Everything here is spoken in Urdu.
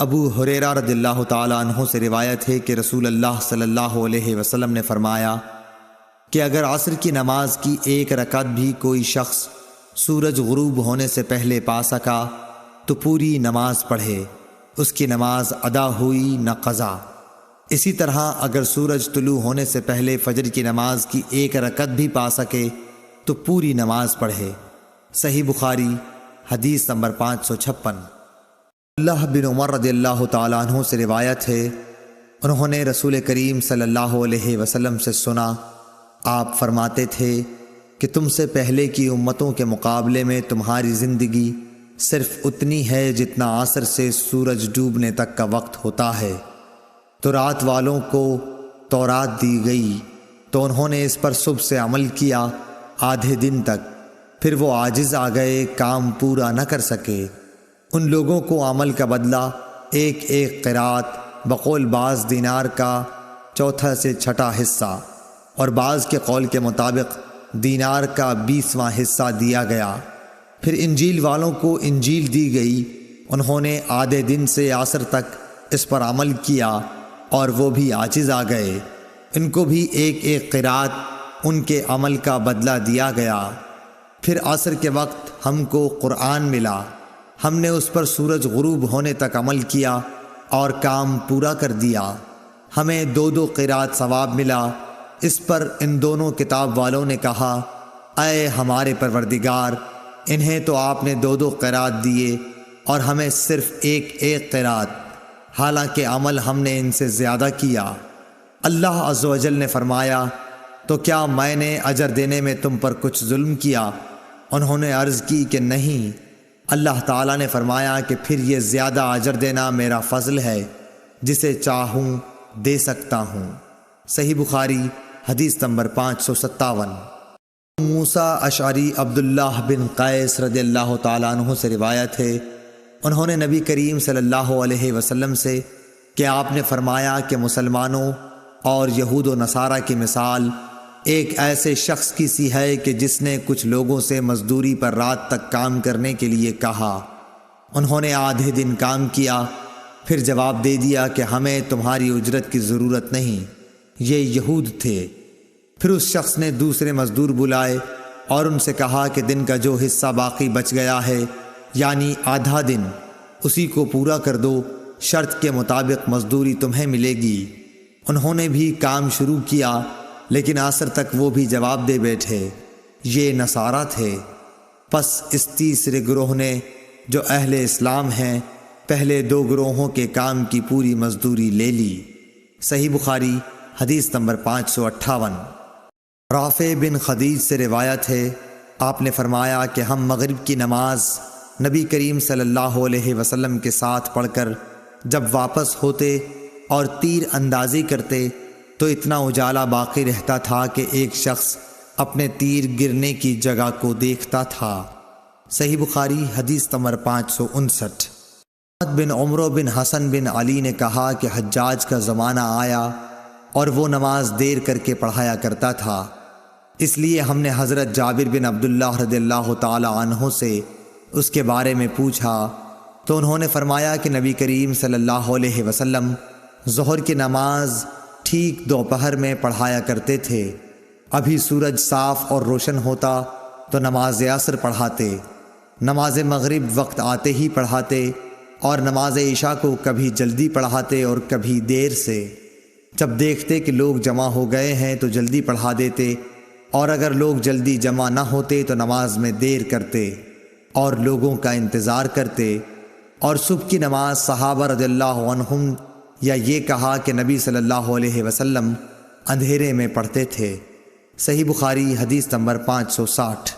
ابو ہریرہ رضی اللہ تعالیٰ عنہ سے روایت ہے کہ رسول اللہ صلی اللہ علیہ وسلم نے فرمایا کہ اگر عصر کی نماز کی ایک رکعت بھی کوئی شخص سورج غروب ہونے سے پہلے پا سکا تو پوری نماز پڑھے، اس کی نماز ادا ہوئی نہ قضا۔ اسی طرح اگر سورج طلوع ہونے سے پہلے فجر کی نماز کی ایک رکعت بھی پا سکے تو پوری نماز پڑھے۔ صحیح بخاری حدیث نمبر 556۔ اللہ بن عمر رضی اللہ تعالیٰ عنہ سے روایت ہے، انہوں نے رسول کریم صلی اللہ علیہ وسلم سے سنا، آپ فرماتے تھے کہ تم سے پہلے کی امتوں کے مقابلے میں تمہاری زندگی صرف اتنی ہے جتنا عصر سے سورج ڈوبنے تک کا وقت ہوتا ہے۔ تو رات والوں کو تورات دی گئی تو انہوں نے اس پر صبح سے عمل کیا آدھے دن تک، پھر وہ عاجز آ گئے، کام پورا نہ کر سکے۔ ان لوگوں کو عمل کا بدلہ ایک ایک قرات بقول بعض دینار کا چوتھا سے چھٹا حصہ اور بعض کے قول کے مطابق دینار کا 20واں حصہ دیا گیا۔ پھر انجیل والوں کو انجیل دی گئی، انہوں نے آدھے دن سے عصر تک اس پر عمل کیا اور وہ بھی عاجز آ گئے، ان کو بھی ایک ایک قرات ان کے عمل کا بدلہ دیا گیا۔ پھر عصر کے وقت ہم کو قرآن ملا، ہم نے اس پر سورج غروب ہونے تک عمل کیا اور کام پورا کر دیا، ہمیں 2 قرات ثواب ملا۔ اس پر ان دونوں کتاب والوں نے کہا، اے ہمارے پروردگار، انہیں تو آپ نے 2 قرات دیے اور ہمیں صرف ایک ایک قرات، حالانکہ عمل ہم نے ان سے زیادہ کیا۔ اللہ عز و جل نے فرمایا، تو کیا میں نے اجر دینے میں تم پر کچھ ظلم کیا؟ انہوں نے عرض کی کہ نہیں۔ اللہ تعالیٰ نے فرمایا کہ پھر یہ زیادہ اجر دینا میرا فضل ہے، جسے چاہوں دے سکتا ہوں۔ صحیح بخاری حدیث نمبر 557۔ موسیٰ اشعری عبداللہ بن قیس رضی اللہ تعالیٰ عنہ سے روایت ہے، انہوں نے نبی کریم صلی اللہ علیہ وسلم سے کہ آپ نے فرمایا کہ مسلمانوں اور یہود و نصارہ کی مثال ایک ایسے شخص کی سی ہے کہ جس نے کچھ لوگوں سے مزدوری پر رات تک کام کرنے کے لیے کہا، انہوں نے آدھے دن کام کیا، پھر جواب دے دیا کہ ہمیں تمہاری اجرت کی ضرورت نہیں، یہ یہود تھے۔ پھر اس شخص نے دوسرے مزدور بلائے اور ان سے کہا کہ دن کا جو حصہ باقی بچ گیا ہے، یعنی آدھا دن، اسی کو پورا کر دو، شرط کے مطابق مزدوری تمہیں ملے گی۔ انہوں نے بھی کام شروع کیا، لیکن عصر تک وہ بھی جواب دے بیٹھے، یہ نصارہ تھے۔ پس اس تیسرے گروہ نے جو اہل اسلام ہیں پہلے 2 گروہوں کے کام کی پوری مزدوری لے لی۔ صحیح بخاری حدیث نمبر 558۔ رافع بن خدیج سے روایت ہے، آپ نے فرمایا کہ ہم مغرب کی نماز نبی کریم صلی اللہ علیہ وسلم کے ساتھ پڑھ کر جب واپس ہوتے اور تیر اندازی کرتے تو اتنا اجالا باقی رہتا تھا کہ ایک شخص اپنے تیر گرنے کی جگہ کو دیکھتا تھا۔ صحیح بخاری حدیث نمبر 559۔ بن عمرو بن حسن بن علی نے کہا کہ حجاج کا زمانہ آیا اور وہ نماز دیر کر کے پڑھایا کرتا تھا، اس لیے ہم نے حضرت جابر بن عبداللہ رضی اللہ تعالی عنہ سے اس کے بارے میں پوچھا تو انہوں نے فرمایا کہ نبی کریم صلی اللہ علیہ وسلم ظہر کی نماز ٹھیک دوپہر میں پڑھایا کرتے تھے، ابھی سورج صاف اور روشن ہوتا تو نماز عصر پڑھاتے، نماز مغرب وقت آتے ہی پڑھاتے اور نماز عشاء کو کبھی جلدی پڑھاتے اور کبھی دیر سے۔ جب دیکھتے کہ لوگ جمع ہو گئے ہیں تو جلدی پڑھا دیتے، اور اگر لوگ جلدی جمع نہ ہوتے تو نماز میں دیر کرتے اور لوگوں کا انتظار کرتے۔ اور صبح کی نماز صحابہ رضی اللہ عنہم یا یہ کہا کہ نبی صلی اللہ علیہ وسلم اندھیرے میں پڑھتے تھے۔ صحیح بخاری حدیث نمبر 560۔